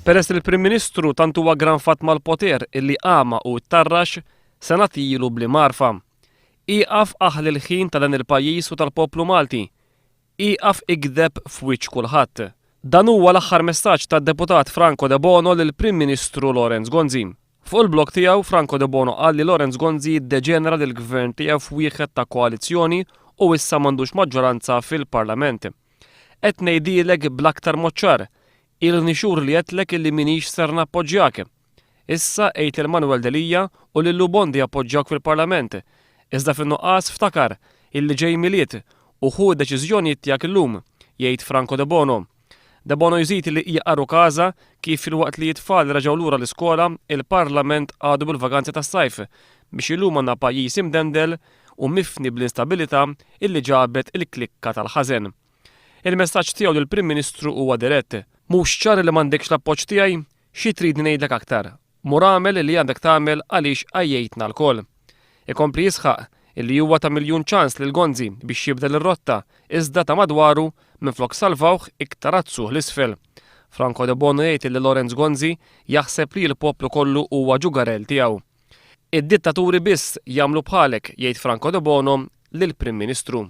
Peress li l-Prim Ministru tant huwa granfat mal-poter illi qama u ttarrax se nagħtilu bli marfa. Iqaf aħli l-ħin ta' dan il-pajjiż u tal-poplu Malti. Iqaf ikdeb f'wiċċ kulħadd. Dan huwa l-aħħar messaġġ tad-deputat Franco De Bono lill-Prim Ministru Lorenz Gonzi. Fuq il-blog tiegħu Franco De Bono qal li Lorenz Gonzi jiddeġenera lill-gvern tiegħu f'wieħed ta' koalizzjoni u issa m'għandux maġġoranza fil-Parlament. Qed ngħidilek bl-aktar mod ċar, il-nixur li għetlek illi minix ser nappoġġjak. Issa ejt il-Manuel Delija u Lillu Bondi appoġġjak fil-Parlament. Iżda fin-nuqqas ftakar illi ġej miliet u ħu deċiżjonijiet tiegħek illum, jgħid Franco De Bono. De Bono jżid li jaqaru każa kif filwaqt li t-tfal raġgħu lura l-iskola, il-Parlament għadu bil-vaganzi tas-sajf biex illum għandna pajjiż imdendel u mifni bl-instabilità illi ġabet il-klikka tal-ħażen. Il-messaġġ tiegħu lill-Prim Ministru huwa dirett. Mhux ċar li m'għandekx l-appoġġ tiegħi, xi trid ngħidlek aktar. Mur għamel li għandek tagħmel għaliex għajjejtna l-koll. Ikompli jisħaq illi huwa ta' miljun ċans lil Gonzi biex jibdel ir-rotta, iżda ta' madwaru minflok salvawh iktar azzuh l-isfel. Franco De Bono jgħid li Lorenz Gonzi jaħseb li l-poplu kollu huwa ġugarell tiegħu. Id-dittaturi biss jagħmlu bħalek, jgħid Franco De Bono lill-Prim Ministru.